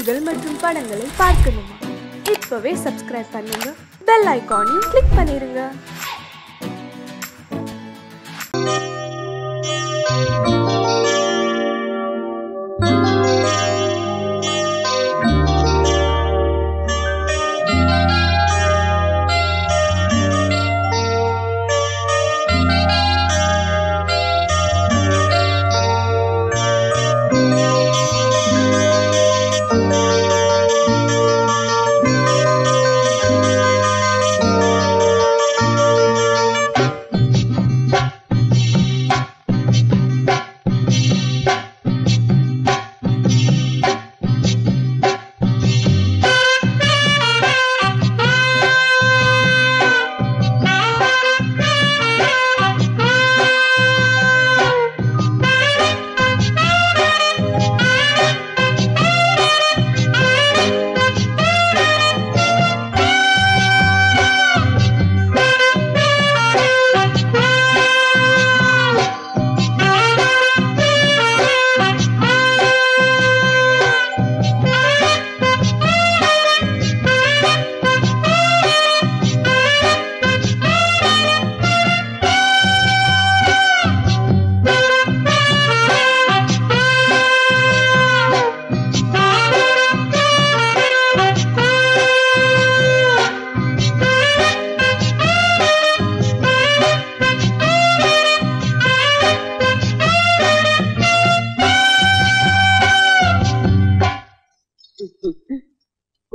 நிகழ்ச்சிகள் மற்றும் படங்களை பார்க்கணுமா? இப்பவே சப்ஸ்கிரைப் பண்ணுங்க, பெல் ஐகானையும் கிளிக் பண்ணிருங்க.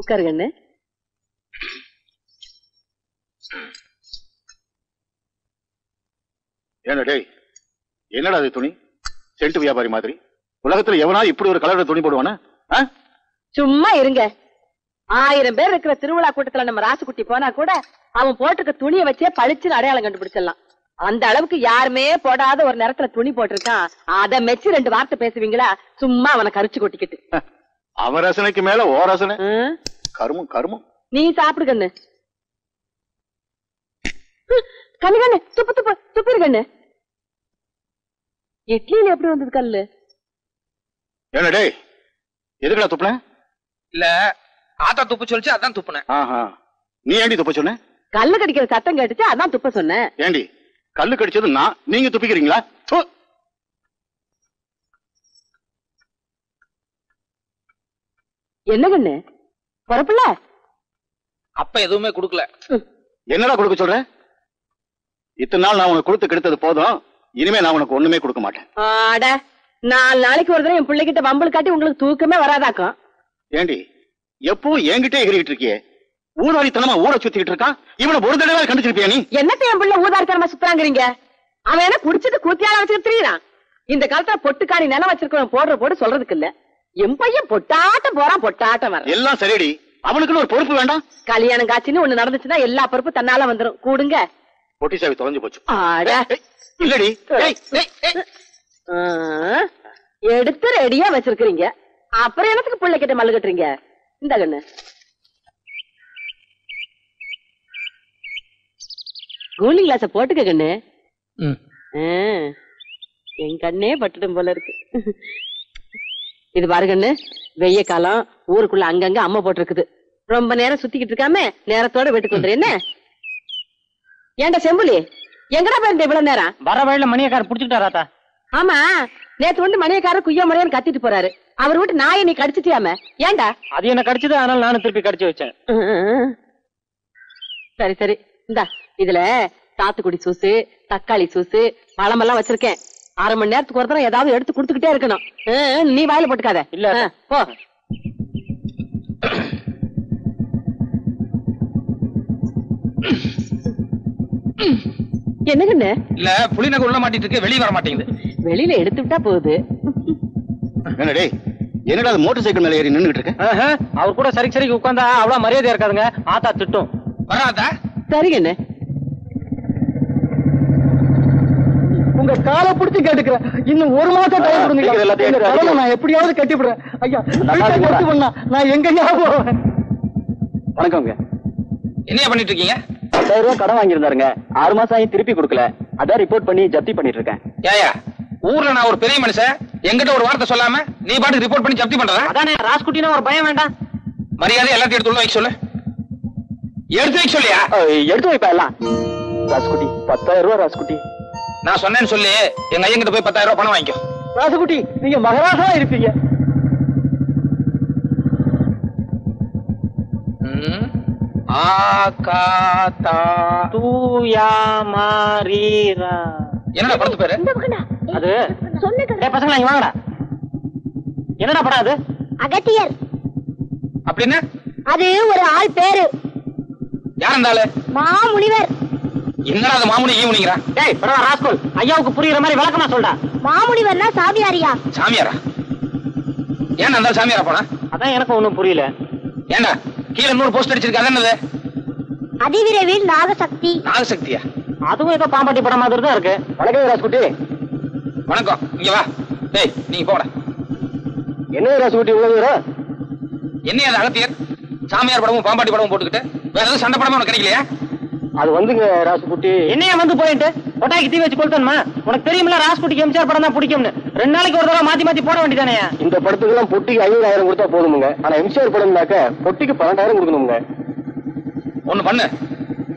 உட்காருங்க. என்னடா அது துணி? சென்ட் வியாபாரி மாதிரி உலகத்துல எவனா இப்படி ஒரு கலர்ல துணி போடுவானா? சும்மா இருங்க. 1000 பேர் இருக்கிற திருவிழா கூட்டத்துல நம்ம ராசுக்குட்டி போனா கூட அவன் போட்டிருக்க துணியை வச்சே பளிச்சுன்னு அடையாளம் கண்டுபிடிச்சிடலாம். அந்த அளவுக்கு யாருமே போடாத ஒரு நேரத்துல துணி போட்டிருக்கான். அதை மெச்சு 2 வார்த்தை பேசுவீங்களா? சும்மா அவனை கரிச்சு கொட்டிக்கிட்டு. அவன் ரசனைக்கு மேல ஓ ரசனை. கருமம் கருமம். நீ சாப்பிடு கண்ணு. கண்ணு கண்ணு துப்பு துப்பு துப்பிரு கண்ணு. இட்லியில எப்படி வந்தது கல்லு? என்னடே எதுக்குடா துப்புன? இல்ல ஆத்தா துப்பு சொல்லிச்சு, அதான் துப்புனேன். நீ ஏண்டி துப்ப சொன்ன? கல்லு கடிக்கிற சத்தம் கேட்டுச்சு, அதான் துப்ப சொன்னேன். ஏண்டி கல்லு கடிச்சது நான், நீங்க துப்பிக்கிறீங்களா? என்ன கண்ணு பொறப்புல? அப்ப எதுவுமே குடுக்கல. என்னடா கொடுக்க சொல்ற? இத்தனை நாள் நான் உனக்கு கொடுத்து கெடுத்தது போதும். இனிமே நான் உனக்கு ஒண்ணுமே கொடுக்க மாட்டேன். ஆட 4 நாளைக்கு ஒரு தடவை என் பிள்ளைகிட்ட வம்பல் காட்டி உங்களுக்கு தூக்கமே வராதாக்கும். ஏண்டி எப்பவும் என்கிட்ட எகிரிட்டு இருக்கியே? ஊதாரித்தனமா ஊரை சுத்திக்கிட்டு இருக்கான். இவனை ஒரு தடவை கண்டிச்சிருப்பியா நீ? என்னத்த என் பிள்ளை ஊதாரித்தனமா சுத்துறாங்கிறீங்க? அவன் என்ன குடிச்சிட்டு கூத்தியால வச்சுட்டு திரியிறான். இந்த காலத்துல பொட்டுக்காணி நிலம் வச்சிருக்கவன் போடுற போடு சொல்றதுக்கு இல்ல. என் பையன் பொட்டாட்டம் போறான், பொட்டாட்டம் வர. எல்லாம் சரிடி, அவனுக்குன்னு ஒரு பொறுப்பு வேண்டாம்? கல்யாணம் காட்சின்னு ஒண்ணு நடந்துச்சுன்னா எல்லா பொறுப்பு தன்னால வந்துரும். கூடுங்க. பொட்டி சாவி தொலைஞ்சு போச்சு. இல்லடி எடுத்து ரெடியா வச்சிருக்கீங்க. அப்புறம் எனக்கு பிள்ளை கிட்ட மல்லு கட்டுறீங்க. இந்த கண்ணு கூலிங் கிளாஸ போட்டுக்க கண்ணு. என் கண்ணே பட்டுடும் போல இருக்கு. இது பாரு கண்ணு, வெய்ய காலம், ஊருக்குள்ள அங்கங்க அம்மா போட்டிருக்குது. ரொம்ப நேரம் சுத்திக்கிட்டு இருக்காம நேரத்தோட வீட்டுக்கு வந்துரு. என்ன ஏண்டா செம்புலி, எங்கடா போயிருந்த இவ்வளவு நேரம்? வர வழியில மணியக்காரர் புடிச்சுட்டாராத்தா? ஆமா, நேத்து வந்து மணியக்காரர் குய்ய முறையான்னு கத்திட்டு போறாரு. அவர் வீட்டு நாயை நீ கடிச்சிட்டியாம? ஏண்டா? அது என்ன கடிச்சது, அதனால நானும் திருப்பி கடிச்சு வச்சேன். சரி சரி, இந்தா இதுல சாத்துக்குடி சூசு, தக்காளி சூசு, பழமெல்லாம் வச்சிருக்கேன். 1/2 மணி நேரத்துக்கு ஒரு தடவை ஏதாவது எடுத்து குடுத்துக்கிட்டே இருக்கணும். நீ வாயில போட்டுக்காத. இல்ல போ. என்னங்கண்ணு? இல்ல புளிநகர் உள்ள மாட்டிட்டு இருக்கு, வெளியே வர மாட்டேங்குது. வெளியில எடுத்து விட்டா போகுது. என்னடே என்னடா மோட்டார் சைக்கிள் மேல ஏறி நின்னுட்டு இருக்க? அவர் கூட சரி சரிக்கு உட்கார்ந்தா அவ்வளவு மரியாதையா இருக்காதுங்க. ஆத்தா திட்டும். வராதா? சரிங்கண்ணு. உங்க காலை பிடிச்சு கேட்டுக்கிறேன். இன்னும் 1 மாசம் டைம் கொடுங்க. நான் எப்படியாவது கட்டிவிடுறேன். ஐயா நான் எங்கயா போவேன்? வணக்கம்ங்க. என்ன பண்ணிட்டு இருக்கீங்க? 10,000 ரூபாய் கடன் வாங்கியிருந்தாருங்க. 6 மாசம் ஆகி திருப்பி கொடுக்கல. அதான் ரிப்போர்ட் பண்ணி ஜப்தி பண்ணிட்டு இருக்கேன். ஏயா ஊர்ல நான் ஒரு பெரிய மனுஷன், என்கிட்ட ஒரு வார்த்தை சொல்லாம நீ பாட்டுக்கு ரிப்போர்ட் பண்ணி ஜப்தி பண்றதா? அதானே ராஸ்குட்டினா ஒரு பயம் வேண்டாம். மரியாதை எல்லாத்தையும் எடுத்து உள்ள வைக்க சொல்லு. எடுத்து வைக்க சொல்லியா? எடுத்து வைப்பா எல்லாம். ராஸ்குட்டி 10,000 ரூபாய். ராஸ்குட்டி நான் சொன்னேன்னு சொல்லி எங்க ஐயன் கிட்ட போய் 10,000 ரூபாய் பணம் வாங்கிக்கோ. ராசுகுட்டி நீங்க மகாராஜா இருப்பீங்க. என்னடா படத்து பேரு? அது பசங்களா இங்க வாங்கடா. என்னடா படம் அது? அகத்தியர். அப்படின்னா அது ஒரு ஆள் பேரு. யார் அந்த ஆளு? மாமுனிவர். என்னடா அது மாமுனி ஈமுனிங்கிறா? டேய் பரவா ராஸ்கோல், ஐயாவுக்கு புரியுற மாதிரி விளக்கமா சொல்டா. மாமுனிவர்னா சாமியாரியா? சாமியாரா? ஏன் அந்த சாமியாரா போனா? அதான் எனக்கு ஒண்ணும் புரியல. ஏண்டா கீழே 100 போஸ்ட் அடிச்சிருக்க, அது என்னது? அதிவிரைவில் நாகசக்தி. நாகசக்தியா? அதுவும் ஏதோ பாம்பாட்டி படம் மாதிரி தான் இருக்கு. வணக்கம் ராசுகுட்டி. வணக்கம். இங்க வா. டேய் நீங்க போடா. என்ன ராசுகுட்டி இவ்வளவு தூரம்? என்ன அது அகத்தியர் சாமியார் படமும் பாம்பாட்டி படமும் போட்டுக்கிட்டு வேற ஏதாவது சண்டை படமும் உனக்கு கிடைக்கலையா? அது வந்துங்க ராசுகுட்டி. என்னையா வந்து போயிட்டு கொட்டாய்க்கு தீ வச்சு கொளுத்தணுமா? உனக்கு தெரியுமில்ல ராசுகுட்டிக்கு எம்ஜிஆர் படம் தான் பிடிக்கும்னு. 2 நாளைக்கு ஒரு தடவை மாத்தி மாத்தி போட வேண்டியதானே? இந்த படத்துக்கு எல்லாம் பொட்டிக்கு 50,000 கொடுத்தா போதுமுங்க. ஆனா எம்ஜிஆர் படம்னாக்க பொட்டிக்கு 12,000 கொடுக்கணுங்க. ஒண்ணு பண்ணு,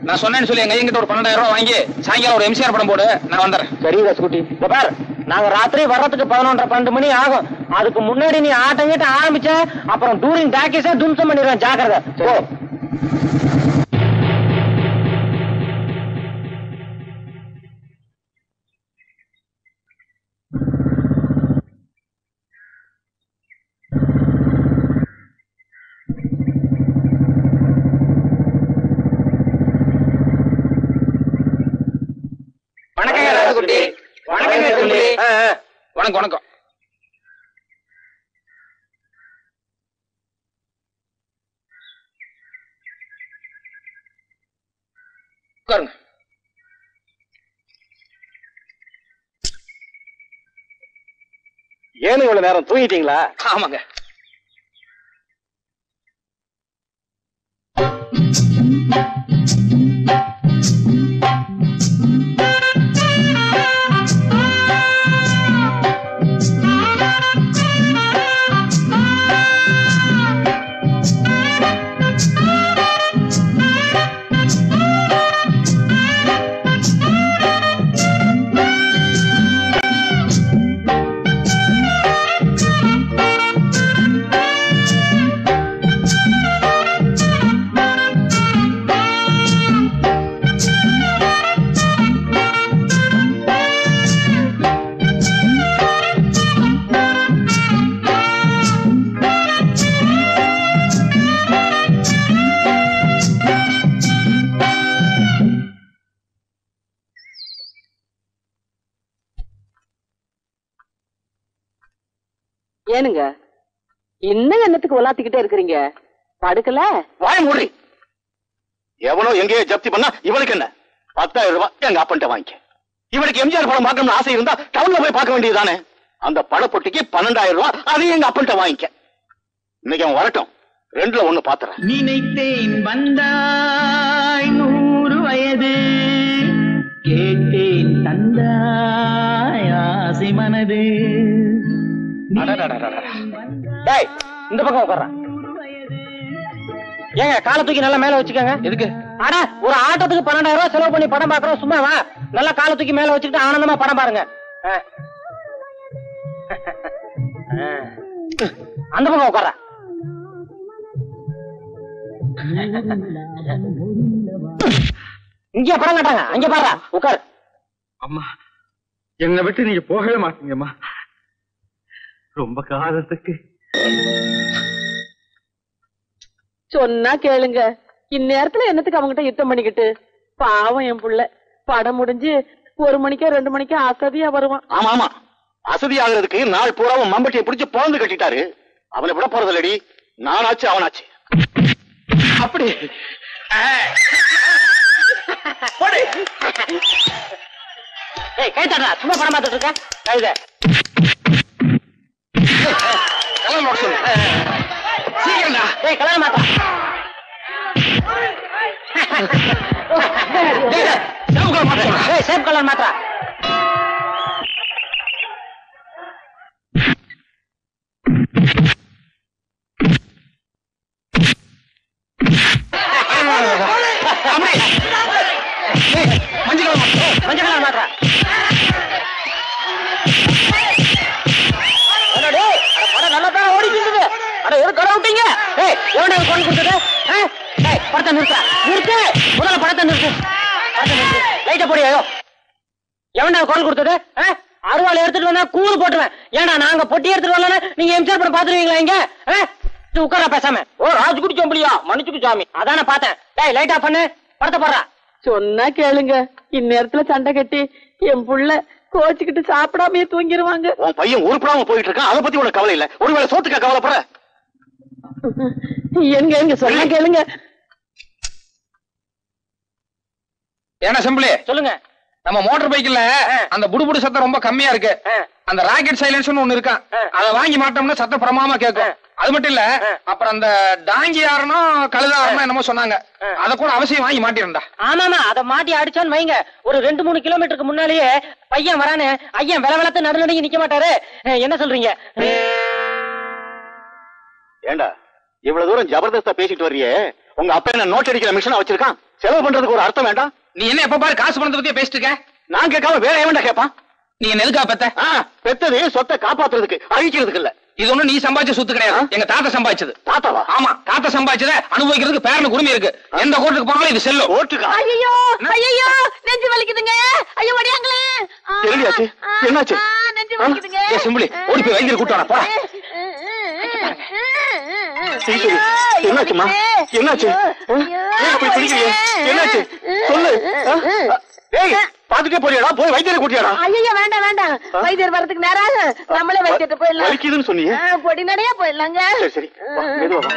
நான் சொன்னேன்னு சொல்லி எங்க ஐயங்கிட்ட ஒரு 12,000 ரூபாய் வாங்கி சாயங்காலம் ஒரு எம்ஜிஆர் படம் போடு, நான் வந்துடுறேன். சரி ராசுகுட்டி. இந்த பார், நாங்க ராத்திரி வர்றதுக்கு 11:30-12 மணி ஆகும். அதுக்கு முன்னாடி நீ ஆட்டம் கிட்ட ஆரம்பிச்ச அப்புறம் டூரிங் டாக்கீஸா தும்சம் பண்ணிடுவேன். ஜாக்கிரதை. வணக்கம் ராசுகுட்டி. வணக்கம் சொல்லி. வணக்கம் வணக்கம். உட்காருங்க. ஏன்னு இவ்வளவு நேரம் தூங்கிட்டீங்களா? ஆமாங்க. ஏனுங்க இன்னும் என்னத்துக்கு உலாத்திக்கிட்டே இருக்கிறீங்க? படுக்கல? வாய மூடி. எவனோ எங்கேயோ ஜப்தி பண்ணா இவனுக்கு என்ன? 10,000 ரூபாய் எங்க அப்பன்ட்ட வாங்கிக்க. இவனுக்கு எம்ஜிஆர் படம் பார்க்கணும்னு ஆசை இருந்தா டவுன்ல போய் பார்க்க வேண்டியதுதானே? அந்த படப்பொட்டிக்கு 12,000 ரூபாய் அதையும் எங்க அப்பன்ட்ட வாங்கிக்க. இன்னைக்கு அவன் வரட்டும், 2ல 1 பாத்துறேன். நினைத்தேன் வந்தாய் 100 வயது, கேட்டேன் தந்தாய் ஆசை மனது. டேய் இந்த பக்கம் உட்கார்றா. ஏங்க காலை தூக்கி நல்லா மேல வச்சுக்கோங்க. எதுக்கு? அட ஒரு ஆட்டத்துக்கு 12,000 ரூபாய் செலவு பண்ணி படம் பாக்குறோம், சும்மா வா. நல்லா காலை தூக்கி மேல வச்சுக்கிட்டு ஆனந்தமா படம் பாருங்க. அந்த பக்கம் உட்கார்றா. இங்க படம் காட்டாங்க, அங்க பாரு. உட்கார். அம்மா என்னை விட்டு நீங்க போகவே மாட்டீங்கம்மா. ரொம்ப காலத்துக்கு சொன்னா கேளுங்க. இந்நேரத்துல என்னத்துக்கு அவங்ககிட்ட யுத்தம் பண்ணிக்கிட்டு? பாவம் என் புள்ள. படம் முடிஞ்சு 1 மணிக்கோ 2 மணிக்கோ அசதியா வருவான். ஆமா ஆமா, அசதி ஆகுறதுக்கு நாள் பூராவும் மம்பட்டியை பிடிச்சு பொழந்து கட்டிட்டாரு. அவனை விட போறதில்லடி. நானாச்சு அவனாச்சு. அப்படி கை தட்டா, சும்மா படம் பார்த்துட்டு இருக்க. கைத கலர் சொல்லு. சீக்கிரம்டா. ஏய் கல்யாணம் மாத்தா. Shape colour மாத்திரா. மஞ்சள் மாட்டா நல்லா தான் ஓடிட்டு இருந்தது. அட ஒரு கடை விட்டீங்க. எவனே கொண்டு கொடுத்தது? படத்தை நிறுத்த நிறுத்து, முதல்ல படத்தை நிறுத்து, லைட்டை போடியோ. எவன்டா குரல் கொடுத்தது? அருவாள் எடுத்துட்டு வந்தா கூறு போட்டுவேன். ஏன்னா நாங்க பொட்டி எடுத்துட்டு வரல, நீங்க எம்ஜிஆர் படம் பாத்துருவீங்களா? இங்க உட்கார பேசாம. ஓ ராஜ்குடி சோம்பலியா, மன்னிச்சுக்கு சாமி. அதானே பார்த்தேன். டேய் லைட்டா பண்ணு, படத்தை போடுறா. சொன்னா கேளுங்க, இந்நேரத்துல சண்டை கட்டி என் புள்ள கோச்சுக்கிட்டு சாப்பிடாமயே தூங்கிடுவாங்க. உன் பையன் உருப்படாம போயிட்டு இருக்கான், அதை பத்தி உனக்கு கவலை இல்ல. ஒருவேளை சோத்துக்கா கவலைப்படுற? எங்க சொன்னா கேளுங்க. ஏன்னா செம்பிளி சொல்லுங்க. நம்ம மோட்டார் பைக்ல அந்த புடுபுடு சத்தம் ரொம்ப கம்மியா இருக்கு. அந்த ராக்கெட் சைலன்ஸ்னு ஒண்ணு இருக்கான், அதை வாங்கி மாட்டோம்னா சத்தம் பிரமாமா கேட்கும். அது மட்டும் இல்ல, அப்புறம் அந்த டாங்கி யாருனோ கழுதாரனோ என்னமோ சொன்னாங்க, அத கூட அவசியம் வாங்கி மாட்டிருந்தா. ஆமாமா, அத மாட்டி அடிச்சான்னு வைங்க, ஒரு 2-3 கிலோமீட்டருக்கு முன்னாலேயே பையன் வரானு ஐயன் வில விளத்து நடுநடுங்கி நிக்க மாட்டாரு. என்ன சொல்றீங்க? ஏண்டா இவ்வளவு தூரம் ஜபர்தஸ்தா பேசிட்டு வர்றியே, உங்க அப்பா என்ன நோட் அடிக்கிற மிஷினா வச்சிருக்கான்? செலவு பண்றதுக்கு ஒரு அர்த்தம் வேண்டாம்? நீ என்ன எப்ப பாரு காசு பணத்தை பத்தியே பேசிட்டு இருக்க? நான் கேட்காம வேற எவன்டா கேட்பான்? நீ என்ன எதுக்கா பெத்த? பெத்தது சொத்தை காப்பாத்துறதுக்கு, அழிக்கிறதுக்கு இல்ல. இது ஒண்ணு நீ சம்பாதிச்ச சொத்து கிடையாது, எங்க தாத்தா சம்பாதிச்சது. தாத்தாவா? ஆமா, தாத்தா சம்பாதிச்சத அனுபவிக்கிறதுக்கு பேரனுக்கு உரிமை இருக்கு. எந்த கோர்ட்டுக்கு போனாலும் இது செல்லும். கோர்ட்டுக்கா? ஐயோ ஐயோ, நெஞ்சு வலிக்குதுங்க. ஐயோ வடியாங்களே. என்னடியாச்சு? என்னாச்சு? நெஞ்சு வலிக்குதுங்க. ஏ சிம்பிளி, ஓடி போய் வைத்தியர் கூட்டு வாடா, போடா. என்னாச்சுமா? என்னாச்சு? போய் பிடிக்கலையே, என்னாச்சு சொல்லு. பாத்துட்டே போறியாடா? போய் வைத்தியரை கூட்டியாடா? ஐயோ வேண்டாம் வேண்டாம், வைத்தியர் வரதுக்கு நேரம், நம்மளே வைத்தியர்கிட்ட போயிடலாம். வலிக்குதுன்னு சொன்னீங்க, பொடி நடையா போயிடலாங்க. சரி சரி, மெதுவா வா.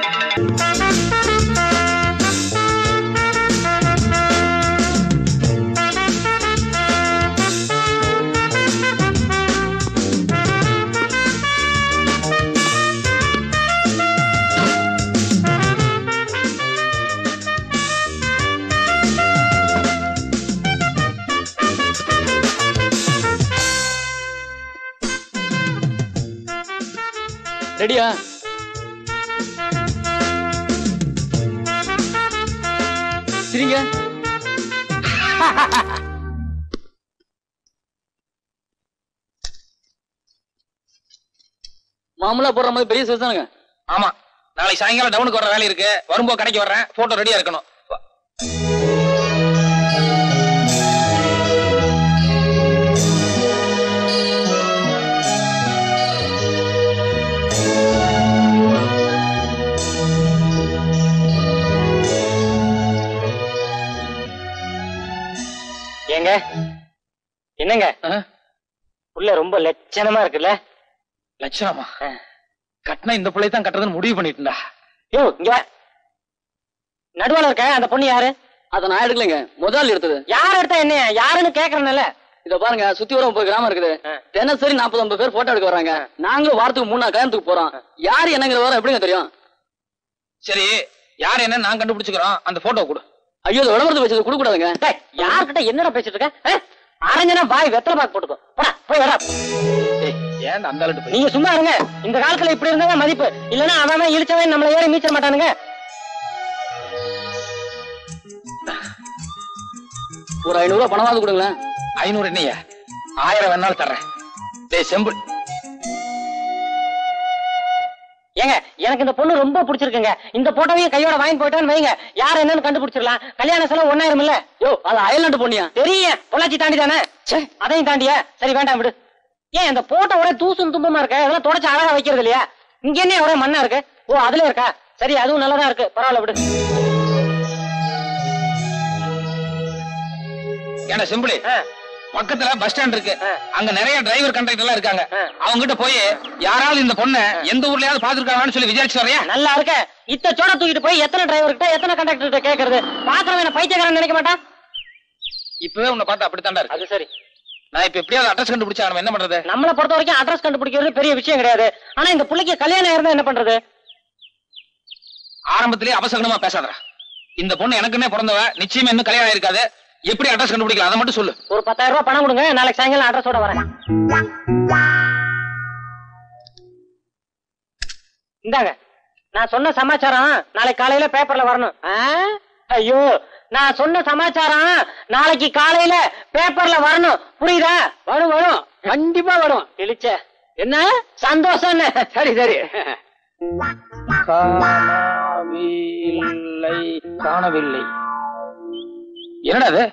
ரெடியா? சரிங்க. மாமூலா போடுற மாதிரி பெரிய சைஸ் தானுங்க. ஆமா, நாளைக்கு சாயங்காலம் டவுனுக்கு வர வேலை இருக்கு, வரும்போது கடைக்கு வர்றேன். போட்டோ ரெடியா இருக்கணும். ஏங்க என்னங்க உள்ள ரொம்ப லட்சணமா இருக்குல்ல? லட்சணமா? கட்டினா இந்த பிள்ளை தான் கட்டுறதுன்னு முடிவு பண்ணிட்டுடா. யோ இங்க நடுவால இருக்க அந்த பொண்ணு யாரு? அத நான் எடுக்கலைங்க, முதல் எடுத்தது. யார் எடுத்தா என்ன? யாருன்னு கேக்குறேன்ல. இத பாருங்க, சுத்தி வர 30 கிராமம் இருக்குது. தினசரி 40-50 பேர் போட்டோ எடுக்க வர்றாங்க. நாங்களும் வாரத்துக்கு 3 கல்யாணத்துக்கு போறோம். யாரு என்னங்கிற வர எப்படிங்க தெரியும்? சரி, யார் என்ன நான் கண்டுபிடிச்சுக்கிறோம். அந்த போட்டோ கொடு. ஐயோ, விளம்பரத்தை வச்சது கொடுக்க கூடாதுங்க. யார்கிட்ட என்னடா பேசிட்டு இருக்க? அரஞ்சனா பாய் வெத்தலை பாக்கு போட்டுக்கோ. போடா போய் வரா. ஏன் அந்த ஆளுட்டு நீங்க சும்மா இருங்க. இந்த காலத்துல இப்படி இருந்தா மதிப்பு, இல்லன்னா அவன் இழுச்சவன் நம்மள ஏறி மீச்ச மாட்டானுங்க. ஒரு 500 ரூபாய் பணமாவது கொடுங்களேன். 500 என்னையா? 1000 வேணாலும் தர்றேன். டேய் செம்பு, ஏங்க எனக்கு இந்த பொண்ணு ரொம்ப பிடிச்சிருக்குங்க. இந்த போட்டோவையும் கையோட வாங்கி போயிட்டான்னு வைங்க, யார் என்னன்னு கண்டுபிடிச்சிடலாம். கல்யாண செலவு 1000 இல்ல. யோ, அது அயல்நாட்டு பொண்ணியா? தெரியும், பொள்ளாச்சி தாண்டி தானே. அதையும் தாண்டியா? சரி வேண்டாம் விடு. ஏன் இந்த போட்டோ ஒரே தூசும் தும்பமா இருக்க? அதெல்லாம் தொடச்சு அழகா வைக்கிறது இல்லையா? இங்க என்ன ஒரே மண்ணா இருக்கு? ஓ அதுல இருக்கா? சரி, அதுவும் நல்லதா இருக்கு, பரவாயில்ல விடு. ஏன்னா சிம்பிளி, பக்கத்துல பஸ் ஸ்டாண்ட் இருக்கு, அங்க நிறைய டிரைவர் கண்டக்டர் எல்லாம் இருக்காங்க. அவங்க கிட்ட போய் யாராவது இந்த பொண்ணை எந்த ஊர்லயாவது பாத்துருக்காங்கன்னு சொல்லி விசாரிச்சு வரையா? நல்லா இருக்க. இத்த சோட தூக்கிட்டு போய் எத்தனை டிரைவர் கிட்ட எத்தனை கண்டக்டர் கிட்ட கேக்குறது? பாக்குறவன் என்ன பைத்தியக்காரன் நினைக்க மாட்டான்? இப்பவே உன்னை பார்த்தா அப்படித்தாண்டா இருக்கு. அது சரி, நான் இப்ப எப்படியாவது அட்ரஸ் கண்டுபிடிச்சா நம்ம என்ன பண்றது? நம்மளை பொறுத்த வரைக்கும் அட்ரஸ் கண்டுபிடிக்கிறது பெரிய விஷயம் கிடையாது. ஆனா இந்த பிள்ளைக்கு கல்யாணம் இருந்தா என்ன பண்றது? ஆரம்பத்திலேயே அபசகனமா பேசாதடா. இந்த பொண்ணு எனக்குன்னே பிறந்தவ, நிச்சயமா இன்னும் கல்யாணம் இருக்காது. எப்படி அட்ரஸ் கண்டுபிடிக்கலாம் அதை மட்டும் சொல்லு. ஒரு 10,000 ரூபாய் பணம் கொடுங்க, நாளைக்கு சாயங்காலம் அட்ரஸோட வரேன். இந்தாங்க, நான் சொன்ன சமாச்சாரம் நாளைக்கு காலையில பேப்பர்ல வரணும். ஐயோ, நான் சொன்ன சமாச்சாரம் நாளைக்கு காலையில பேப்பர்ல வரணும், புரியுதா? வரும் வரும், கண்டிப்பா வரும். இழிச்ச என்ன சந்தோஷம்? சரி சரி. காணவில்லை. என்னடா அது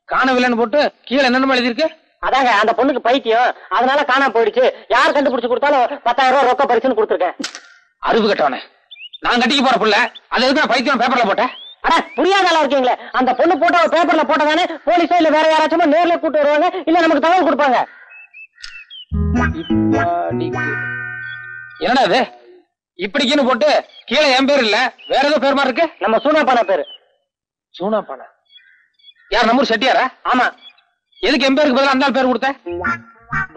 காணவில்லைன்னு போட்டு கீழே என்னென்ன எழுதிருக்கு? அதாங்க அந்த பொண்ணுக்கு பைத்தியம், அதனால காணாம போயிடுச்சு. யார் கண்டுபிடிச்சு கொடுத்தாலும் 10,000 ரூபாய் ரொக்க பரிசுன்னு கொடுத்துருக்கேன். அறிவு கட்டவனே, நான் கட்டிக்க போற புள்ள அது எதுக்கு நான் பைத்தியம் பேப்பர்ல போட்டேன்? அட புரியாத இருக்கீங்களே, அந்த பொண்ணு போட்டோ பேப்பர்ல போட்டதானே போலீஸோ இல்ல வேற யாராச்சும் நேர்ல கூட்டு வருவாங்க, இல்ல நமக்கு தகவல் கொடுப்பாங்க. என்னடா அது இப்படிக்குன்னு போட்டு கீழே என் பேர் இல்ல வேற ஏதோ பேர் மாதிரி இருக்கு. நம்ம சூனாப்பானா பேரு. சூனாப்பானா? யார் நம்ம ஊர் செட்டியாரா? ஆமா. எதுக்கு என் பேருக்கு பதிலா அந்த பேர் கொடுத்த?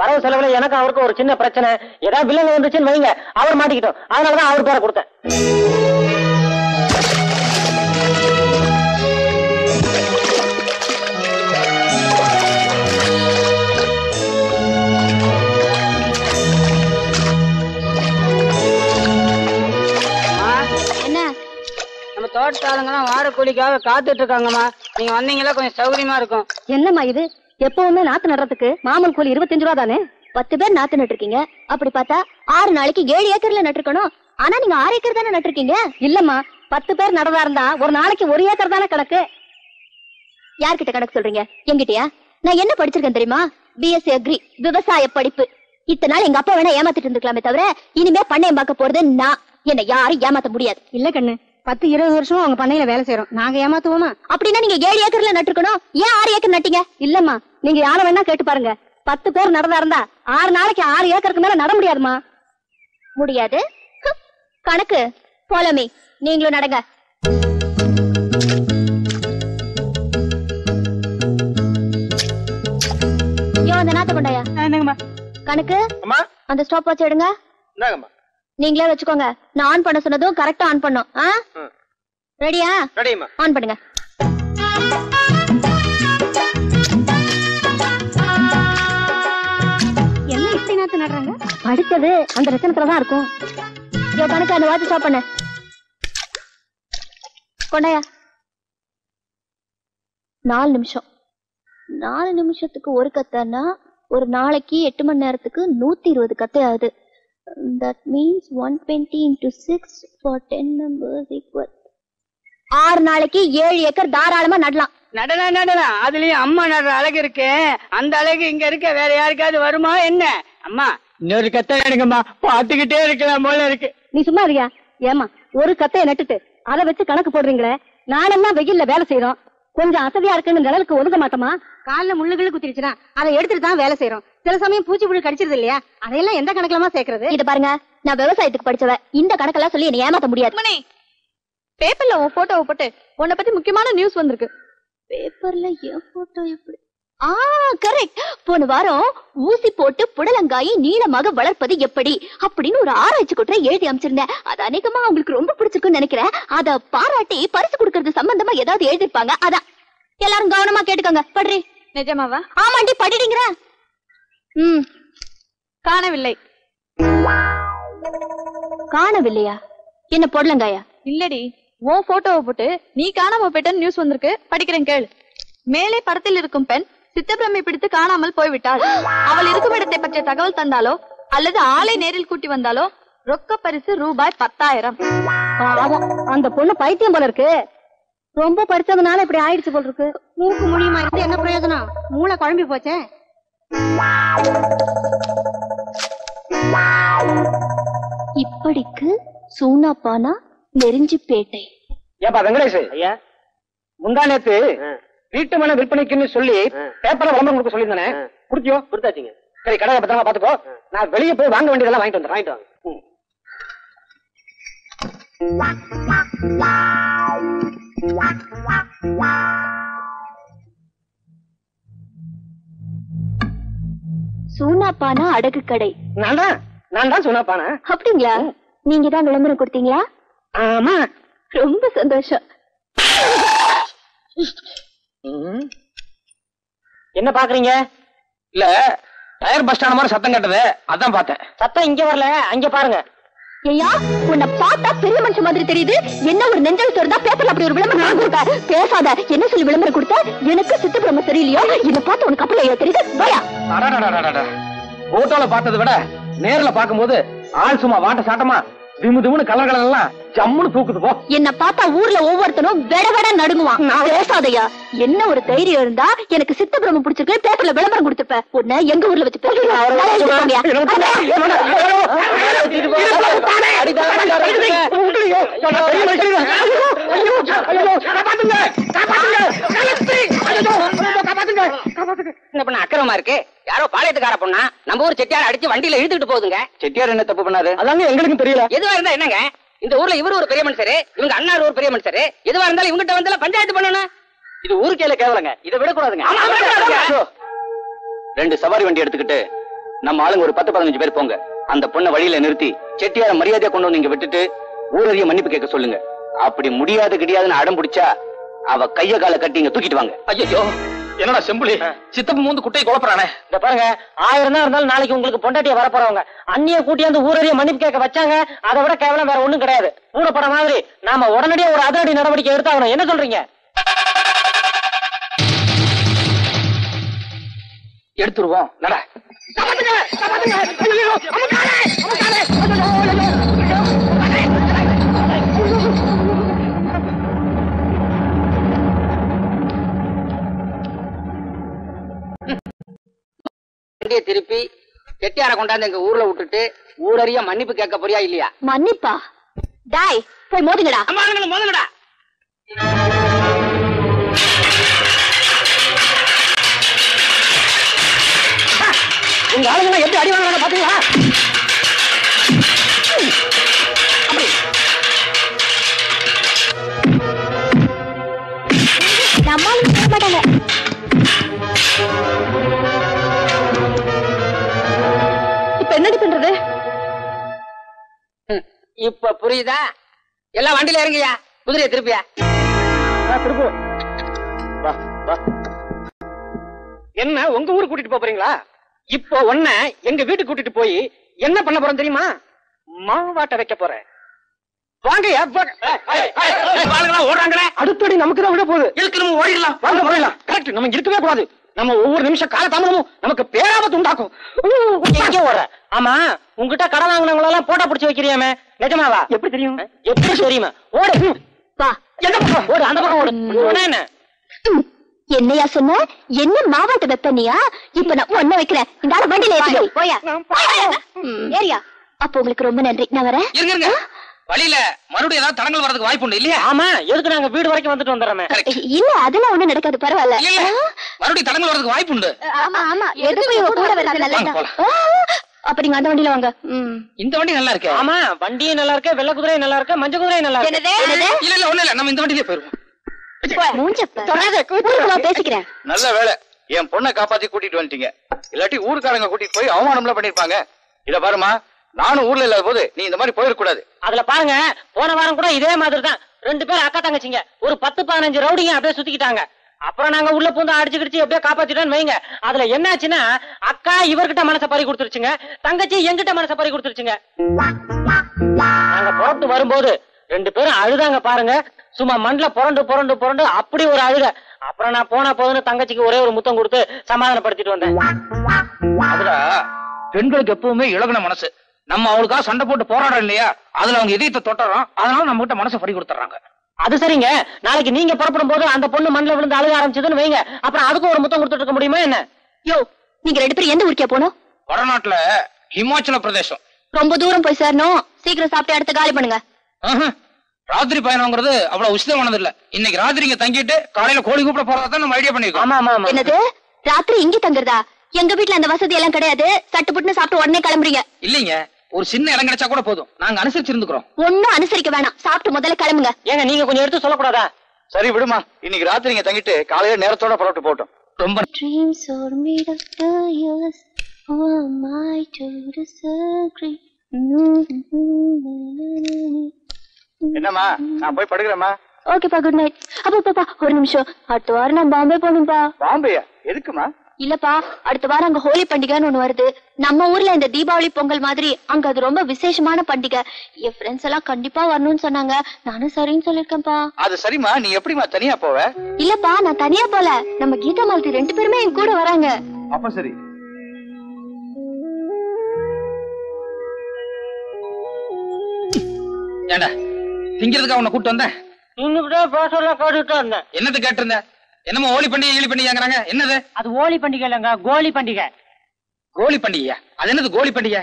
வரவு செலவுல எனக்கு அவருக்கு ஒரு சின்ன பிரச்சனை, ஏதாவது வில்லங்க வந்துச்சுன்னு வைங்க, அவர் மாட்டிக்கிட்டோம், அதனாலதான் அவர் பேரை கொடுத்தேன். நம்ம தோட்டத்தாளுங்கெல்லாம் வார கூலிக்காக காத்துட்டு இருக்காங்கம்மா. நீங்க வந்தீங்களா கொஞ்சம் சௌகரியமா இருக்கும். என்னம்மா இது? எப்பவுமே நாத்து நடுறதுக்கு மாமூல் கூலி 25 ரூபா தானே? 10 பேர் நாத்து நட்டுருக்கீங்க, அப்படி பார்த்தா 6 நாளைக்கு 7 ஏக்கர்ல நட்டுருக்கணும். ஆனா நீங்க 6 ஏக்கர் தானே நட்டுருக்கீங்க. இல்லம்மா, 10 பேர் நடதா இருந்தா ஒரு நாளைக்கு 1 ஏக்கர் தானே கணக்கு. யார்கிட்ட கணக்கு சொல்றீங்க? என்கிட்டயா? நான் என்ன படிச்சிருக்கேன் தெரியுமா? BSc அக்ரி, விவசாய படிப்பு. இத்தனை நாள் எங்க அப்பா வேணா ஏமாத்திட்டு இருந்துக்கலாமே தவிர இனிமே பண்ணையம் பார்க்க போறது நான். என்ன யாரும் ஏமாத்த முடியாது. இல்ல கண்ணு, 10-20 வருஷம் அவங்க பண்ணையில வேலை செய்யறோம், நாங்க ஏமாத்துவோமா? அப்படின்னா நீங்க 7 ஏக்கர்ல நட்டுருக்கணும், ஏன் 6 ஏக்கர் நட்டீங்க? இல்லம்மா, நீங்க யார வேணா கேட்டு பாருங்க. 10 பேர் நடந்தா இருந்தா 6 நாளைக்கு 6 ஏக்கருக்கு மேல நட முடியாதுமா. முடியாது கணக்கு. போலமே நீங்களும் நடங்க. யோ அந்த நாத்த கொண்டாயா. கணக்கு அந்த ஸ்டாப் வாட்ச் எடுங்க. நீங்களே வச்சுக்கோங்க. நான் ஆன் பண்ண சொன்னதும் கரெக்டா ஆன் பண்ணும். ரெடியா? ஆன் பண்ணுங்க. என்ன இப்படி நாத்து நடுறாங்க? படிச்சது அந்த ரச்சனத்துலதான் இருக்கும். கணக்கு அந்த வாட்ச் ஸ்டாப் பண்ண கொண்டாயா. 4 நிமிஷம். 4 நிமிஷத்துக்கு ஒரு கத்தைன்னா ஒரு நாளைக்கு 8 மணி நேரத்துக்கு 120 கத்தை ஆகுது. That means 120 into 6 for 10 members equal. 6 நாளைக்கு 7 ஏக்கர் தாராளமா நடலாம். நடலாம். அதுலயும் அம்மா நடுற அழகு இருக்கு, அந்த அழகு இங்க இருக்க வேற யாருக்காவது வருமா என்ன? அம்மா இன்னொரு கத்தை எடுங்கம்மா, பாத்துக்கிட்டே இருக்கலாம் போல இருக்கு. நீ சும்மா இருக்கியா? ஏமா ஒரு கத்தையை நட்டுட்டு அதை வச்சு கணக்கு போடுறீங்களே? நானெல்லாம் வெயில்ல வேலை செய்யறோம், கொஞ்சம் அசதியா இருக்குன்னு நிழலுக்கு ஒதுக்க மாட்டோமா? காலில் முள்ளுகள் குத்திருச்சுன்னா அதை எடுத்துட்டு தான் வேலை செய்யறோம். சில சமயம் பூச்சி புழு கடிச்சிருது இல்லையா? அதையெல்லாம் எந்த கணக்குலமா சேர்க்கறது? இது பாருங்க, நான் விவசாயத்துக்கு படிச்சவ, இந்த கணக்கெல்லாம் சொல்லி என்ன ஏமாத்த முடியாது. பேப்பர்ல உன் போட்டோவை போட்டு உன்னை பத்தி முக்கியமான நியூஸ் வந்திருக்கு. பேப்பர்ல என் போட்டோ எப்படி? கரெக்ட். போன வாரம் ஊசி போட்டு புடலங்காயை நீளமாக வளர்ப்பது எப்படி அப்படின்னு ஒரு ஆராய்ச்சி கூட்ட எழுதி அமைச்சிருந்தேன். அது அநேகமா உங்களுக்கு ரொம்ப பிடிச்சிருக்குன்னு நினைக்கிறேன். அத பாராட்டி பரிசு கொடுக்கறது சம்பந்தமா ஏதாவது எழுதிருப்பாங்க. அதான் எல்லாரும் கவனமா கேட்டுக்கோங்க. படுறி. நிஜமாவா? ஆமாண்டி, படிடுங்கிற. காணவில்லை. காணவில்லையா? என்ன புடலங்காயா? இல்லடி, உன் போட்டோவை போட்டு நீ காணாம போயிட்ட நியூஸ் வந்திருக்கு, படிக்கிறேன் கேளு. மேலே படத்தில் இருக்கும் பெண் சித்தப்பிரமை பிடித்து காணாமல் போய்விட்டாள். அவள் இருக்கும் இடத்தை பற்றிய தகவல் தந்தாலோ அல்லது ஆளை நேரில் கூட்டி வந்தாலோ ரொக்க பரிசு ரூபாய் 10,000. அந்த பொண்ணு பைத்தியம் போல இருக்கு. ரொம்ப படிச்சதுனால இப்படி ஆயிடுச்சு போல இருக்கு. மூக்கு முடியுமா இருந்து என்ன பிரயோஜனம்? மூளை குழம்பி போச்சே. இப்படிக்கு சூனாப்பானா நெருஞ்சிப்பேட்டை. ஏப்பா வெங்கடேஷ் ஐயா, முந்தா நேத்து வீட்டு மன விற்பனைக்குன்னு சொல்லி பேப்பர்ல விளம்பரம் கொடுக்க சொல்லியிருந்தானே, குடுத்தியோ? கொடுத்தாச்சுங்க. சரி, கடையை பத்திரமா பாத்துக்கோ. நான் வெளியே போய் வாங்க வேண்டியதெல்லாம் வாங்கிட்டு வந்துடுறேன். சூனாப்பானா அடகு கடை. நான் தான் சூனாப்பானா. அப்படிங்களா? நீங்க தான் விளம்பரம் கொடுத்தீங்களா? ஆமா. ரொம்ப சந்தோஷம். என்ன பாக்குறீங்க? இல்ல, டயர் பஸ் ஸ்டாண்ட் மாதிரி சத்தம் கேட்டது, அதான் பார்த்தேன். சத்தம் இங்க வரல, அங்க பாருங்க. ஐயா உன்னை பார்த்தா பெரிய மனுஷன் மாதிரி தெரியுது. என்ன ஒரு நெஞ்சல் தோறதா பேப்பர்ல அப்படி ஒரு விளம்பரம் கொடுத்த. பேசாத. என்ன சொல்லி விளம்பரம் கொடுத்த? எனக்கு சித்த பிரம்ம தெரியலையோ? என்ன பார்த்து உனக்கு அப்படி தெரியுது? வாயா. போட்டோல பார்த்ததை விட நேர்ல பாக்கும்போது ஆள் சும்மா வாட்ட சாட்டமா திமுன்னு கலர் எல்லாம் ஜம்முன்னு தூக்குது போ. என்ன பார்த்தா ஊர்ல ஒவ்வொருத்தனும் வெட வெட நடுங்குவான். பேசாதையா. என்ன ஒரு தைரியம் இருந்தா எனக்கு சித்த பிரம்ம பிடிச்சிருக்கு பேப்பர்ல விளம்பரம் கொடுத்துப்ப. உன்னை எங்க ஊர்ல வச்சு அக்கிரமா இருக்கு. யாரோ பாளையத்துக்கார பொண்ணா நம்ம ஊர் செட்டியார் அடிச்சு வண்டியில இழுத்துட்டு போகுதுங்க. செட்டியார் என்ன தப்பு பண்ணாரு? அதாங்க எங்களுக்கு தெரியல. எதுவா இருந்தா என்னங்க, இந்த ஊர்ல இவரு ஒரு பெரிய மனுஷரு, இவங்க அண்ணா ஒரு பெரிய மனுஷரு. எதுவா இருந்தாலும் இவங்கிட்ட வந்து பஞ்சாயத்து பண்ணணும். இது ஊருக்கேல கேவலங்க. இதை விடக்கூடாதுங்க. 2 சவாரி வண்டி எடுத்துக்கிட்டு நம்ம ஆளுங்க ஒரு 10-15 பேர் போங்க. அந்த பொண்ணை வழியில நிறுத்தி செட்டியார மரியாதையா கொண்டு வந்து இங்க விட்டுட்டு ஊரறிய மன்னிப்பு கேட்க சொல்லுங்க. அப்படி முடியாது கிடையாதுன்னு அடம் பிடிச்சா அவ கைய கால கட்டி இங்க தூக்கிட்டு வாங்க. ஐயோ என்னடா செம்புலி சித்தப்பு மூந்து குட்டையை குழப்பறானே. இந்த பாருங்க, 1000 தான் இருந்தாலும் நாளைக்கு உங்களுக்கு பொண்டாட்டிய வரப்போறவங்க அண்ணிய கூட்டியாந்து ஊரறிய மன்னிப்பு கேட்க வச்சாங்க. அதை விட கேவலம் வேற ஒண்ணும் கிடையாது. கூடப்பட மாதிரி நாம உடனடியே ஒரு அதிரடி நடவடிக்கை எடுத்தாகணும். என்ன சொல்றீங்க? எடுத்துருவோம். நட. திருப்பி செட்டியார கொண்டாந்து எங்க ஊர்ல விட்டுட்டு ஊரறிய மன்னிப்பு கேட்க போறியா இல்லையா? மன்னிப்பா? டாய் போய் மோதுங்கடா. மோதுங்கடா. உங்க ஆளுங்க எப்படி அடி வாங்க பாத்தீங்களா? நம்மளும் செய்ய மாட்டாங்க. இப்ப என்னடி பண்றது? இப்ப புரியுதா? எல்லாம் வண்டியில இறங்கியா, குதிரையை திருப்பியா. திருப்பு. என்ன உங்க ஊருக்கு கூட்டிட்டு போறீங்களா? இப்போ ஒன்ன எங்க வீட்டுக்கு கூட்டிட்டு போய் என்ன பண்ண போறோம் தெரியுமா? மாவாட்ட வைக்க போறேன். வாங்க. ஓடுறாங்களே, அடுத்தடி நமக்கு தான் விட போகுது. இருக்கு, நம்ம ஓடிடலாம். வாங்க போயிடலாம். கரெக்ட், நம்ம இருக்கவே கூடாது. நம்ம ஒவ்வொரு நிமிஷம் காலதாமதமும் நமக்கு பேராபத்து உண்டாக்கும். ஓடுற. ஆமா, உங்ககிட்ட கடன் வாங்கினவங்களெல்லாம் போட்டோ பிடிச்சு வைக்கிறியாமே, நிஜமாவா? எப்படி தெரியும்? எப்படி தெரியுமா? ஓடு. வா. எந்த பக்கம்? ஓடு, அந்த பக்கம் ஓடு. என்ன என்னையா சொன்ன? என்ன மாவாட்ட வெப்பனியா? இப்ப நான் ஒன்ன வைக்கிறேன். இந்த ஆளு வண்டியில ஏறி போயா. ஏரியா. அப்ப உங்களுக்கு ரொம்ப நன்றி. நான் வரேன். இருங்க. வழியில மறுபடியும் ஏதாவது தடங்கள் வரதுக்கு வாய்ப்பு உண்டு இல்லையா? ஆமா, எதுக்கு நாங்க வீடு வரைக்கும் வந்துட்டு வந்துடுறோமே. இல்ல, அதெல்லாம் ஒண்ணும் நடக்காது. பரவாயில்ல. மறுபடியும் தடங்கள் வரதுக்கு வாய்ப்பு உண்டு. ஆமா, எதுக்கு இவ கூட வரது நல்லதா? அப்ப நீங்க அந்த வண்டியில வாங்க. இந்த வண்டி நல்லா இருக்கு. ஆமா, வண்டியும் நல்லா இருக்கு, வெள்ளை குதிரையும் நல்லா இருக்கு, மஞ்சள் குதிரையும் நல்லா இருக்கு. இல்ல ஒண்ணு இல்ல, நம்ம இந்த வண்டியிலே போயிருவோம். பேசிக்கிறேன். நல்ல வேலை என் பொண்ணை காப்பாத்தி கூட்டிட்டு வந்துட்டீங்க. இல்லாட்டி ஊருக்காரங்க கூட்டிட்டு போய் அவமானம்லாம் பண்ணிருப்பாங்க. இத பாருமா, நானும் ஊர்ல இல்லாத போது நீ இந்த மாதிரி போயிடக்கூடாது. அதுல பாருங்க, போன வாரம் கூட இதே மாதிரி தான் 2 பேர் அக்கா தங்கச்சிங்க ஒரு 10-15 ரவுடிங்க அப்படியே சுத்திக்கிட்டாங்க. அப்புறம் நாங்க உள்ள பூந்து அடிச்சு கிடிச்சு எப்படியோ காப்பாத்திட்டோன்னு வைங்க. அதுல என்னாச்சுன்னா, அக்கா இவர்கிட்ட மனசை பறி கொடுத்துருச்சுங்க, தங்கச்சி எங்கிட்ட மனசை பறி கொடுத்துருச்சுங்க. நாங்க புறப்பட்டு வரும்போது 2 பேரும் அழுதாங்க பாருங்க. சும்மா மண்ல புரண்டு அப்படி ஒரு அழுக. அப்புறம் நான் போனா போதுன்னு தங்கச்சிக்கு ஒரே ஒரு முத்தம் கொடுத்து சமாதானப்படுத்திட்டு வந்தேன். அதுல பெண்களுக்கு எப்பவுமே இழகுன மனசு. நம்ம அவளுக்காக சண்டை போட்டு போராடுறோம் இல்லையா, அதுல அவங்க இதயத்தை தொட்டுறோம். அதனால நம்ம கிட்ட மனசை பறி கொடுத்துறாங்க. அது சரிங்க, நாளைக்கு நீங்க புறப்படும் போது அந்த பொண்ணு மண்ணில் விழுந்து அழுக ஆரம்பிச்சதுன்னு வைங்க. அப்புறம் அதுக்கும் ஒரு முத்தம் கொடுத்துட்டு இருக்க முடியுமா என்ன? யோ, நீங்க 2 பேரும் எந்த ஊருக்கே போனோம்? வடநாட்டுல ஹிமாச்சல பிரதேசம். ரொம்ப தூரம் போய் சேரணும். சீக்கிரம் சாப்பிட்டு அடுத்த காலி பண்ணுங்க. ராத்திரி பயணம்ங்கிறது அவ்வளவு உசிதமானது இல்ல. இன்னைக்கு ராத்திரி இங்க தங்கிட்டு காலையில கோழி கூப்பிட போறதா நம்ம ஐடியா பண்ணிருக்கோம். ஆமா. என்னது, ராத்திரி இங்க தங்குறதா? எங்க வீட்டுல அந்த வசதி எல்லாம் கிடையாது. சட்டு புட்டுன்னு சாப்பிட்டு உடனே கிளம்புறீங்க. இல்லீங்க, ஒரு சின்ன இடம் கிடைச்சா கூட போதும். நாங்க அனுசரிச்சிருந்துக்கிறோம். ஒன்னும் அனுசரிக்க வேணாம். சாப்பிட்டு முதல்ல கிளம்புங்க. ஏங்க, நீங்க கொஞ்சம் எடுத்து சொல்லக்கூடாதா? சரி விடுமா, இன்னைக்கு ராத்திரி இங்க தங்கிட்டு காலையில நேரத்தோட புறப்பட்டு போட்டோம். ரொம்ப என்னம்மா, நான் போய் படுக்கிறேம்மா. ஓகேப்பா, குட் நைட். அப்பா ஒரு நிமிஷம். அடுத்த வாரம் நான் பாம்பே போகணும்பா. பாம்பேயா? எதுக்குமா? இல்லப்பா, அடுத்த வாரம் அங்க ஹோலி பண்டிகைன்னு ஒண்ணு வருது. நம்ம ஊர்ல இந்த தீபாவளி பொங்கல் மாதிரி அங்க அது ரொம்ப விசேஷமான பண்டிகை. என் ஃப்ரெண்ட்ஸ் எல்லாம் கண்டிப்பா வரணும்னு சொன்னாங்க. நானும் சரின்னு சொல்லிருக்கேன்ப்பா. அது சரிம்மா, நீ எப்படிமா தனியா போவ? இல்லப்பா, நான் தனியா போல. நம்ம கீதா மாலதி 2 பேருமே என் கூட வராங்க. அப்ப சரி. ஏண்டா திங்கிறதுக்கு அவனை கூட்டு வந்தேன். என்னது கேட்டிருந்த? என்னமோ ஹோலி பண்டிகை ஈழி பண்டிகைங்கிறாங்க. என்னது அது ஹோலி பண்டிகை இல்லங்க, கோலி பண்டிகை. கோலி பண்டிகையா? அது என்னது கோலி பண்டிகை?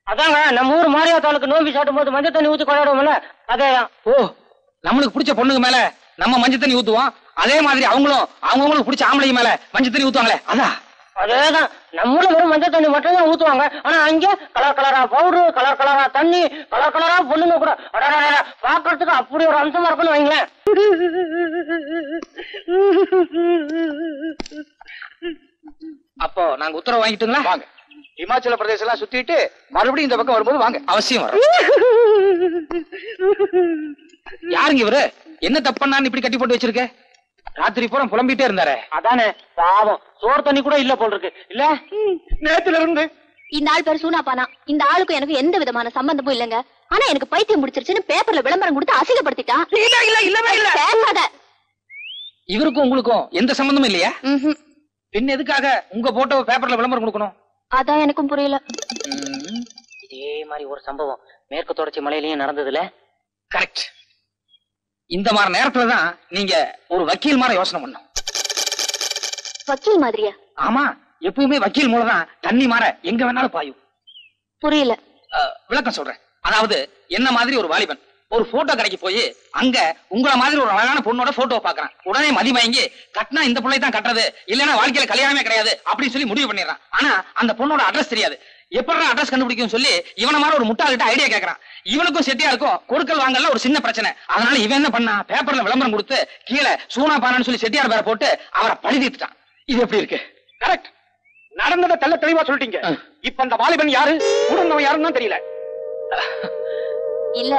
அதாங்க நம்ம ஊர் மாரியாத்தாளுக்கு நோம்பி சாட்டும் போது மஞ்சள் தண்ணி ஊத்தி கொண்டாடுவோம்ல, அதேதான். ஓ, நம்மளுக்கு பிடிச்ச பொண்ணுக்கு மேல நம்ம மஞ்சள் தண்ணி ஊத்துவோம், அதே மாதிரி அவங்களும் அவங்களுக்கு பிடிச்ச ஆம்பளைங்க மேல மஞ்சள் தண்ணி ஊத்துவாங்களே, அதான். அதேதான், நம்மள வெறும் மஞ்சள் தண்ணி மட்டும் தான் ஊத்துவாங்க. ஆனா அங்க கலர் கலரா பவுடரு, கலர் கலரா தண்ணி, கலர் கலரா பொண்ணுங்க கூட பாக்குறதுக்கு அப்படி ஒரு அம்சமா இருக்குன்னு வைங்களேன். அப்போ நாங்க உத்தரவு வாங்கிட்டுங்களா? வாங்க, இமாச்சல பிரதேசம் எல்லாம் சுத்திட்டு மறுபடியும் இந்த பக்கம் வரும்போது வாங்க. அவசியம் வர. யாருங்க இவரு? என்ன தப்புன்னு இப்படி கட்டி போட்டு வச்சிருக்க? ராத்திரி பூரா புலம்பிட்டே இருந்தாரே. அதானே பாவம், சோறு தண்ணி கூட இல்ல போல் இருக்கு. இல்ல நேத்துல இருந்து இந்த ஆள் பேர் சூனாப்பானா. இந்த ஆளுக்கும் எனக்கு எந்த விதமான சம்பந்தமும் இல்லங்க. ஆனா எனக்கு பைத்தியம் முடிச்சிருச்சுன்னு பேப்பர்ல விளம்பரம் கொடுத்து அசிங்கப்படுத்திட்டான். இவருக்கும் உங்களுக்கும் எந்த சம்பந்தமும் இல்லையா? பின் எதுக்காக உங்க போட்டோ பேப்பர்ல விளம்பரம் கொடுக்கணும்? அதான் எனக்கும் புரியல. இதே மாதிரி ஒரு சம்பவம் மேற்கு தொடர்ச்சி மலையிலயும் நடந்ததுல. கரெக்ட். இந்த மாதிரி நேரத்துலதான் நீங்க ஒரு வக்கீல் மாதிரி யோசனை பண்ணும். வக்கீல் மாதிரியா? ஆமா, எப்பவுமே வக்கீல் மூலதான் தண்ணி மாற எங்க வேணாலும் பாயும். புரியல. விளக்கம் சொல்றேன். அதாவது என்ன மாதிரி ஒரு வாலிபன் ஒரு போட்டோ கடைக்கு போய் அங்க உங்களை மாதிரி ஒரு அழகான பொண்ணோட போட்டோ பாக்குறான். உடனே மதிமயங்கி கட்டினா இந்த பிள்ளை தான் கட்டுறது, இல்லன்னா வாழ்க்கையில கல்யாணமே கிடையாது அப்படின்னு சொல்லி முடிவு பண்ணிடுறான். ஆனா அந்த பொண்ணோட அட்ரஸ் தெரியாது. எப்படி அட்ரஸ் கண்டுபிடிக்கும் சொல்லி இவன மாதிரி ஒரு முட்டாள்கிட்ட ஐடியா கேட்கறான். இவனுக்கும் செட்டியாருக்கும் கொடுக்கல் வாங்கல ஒரு சின்ன பிரச்சனை. அதனால இவன் என்ன பண்ணா, பேப்பர்ல விளம்பரம் கொடுத்து கீழே சூனா பானான்னு சொல்லி செட்டியார் பேரை போட்டு அவரை பழி தீர்த்துட்டான். இது எப்படி இருக்கு? கரெக்ட். நடந்ததை தெள்ள தெளிவா சொல்லிட்டீங்க. இப்ப அந்த வாலிபன் யாரு, உடனவன் யாருன்னு தான் தெரியல. இல்ல,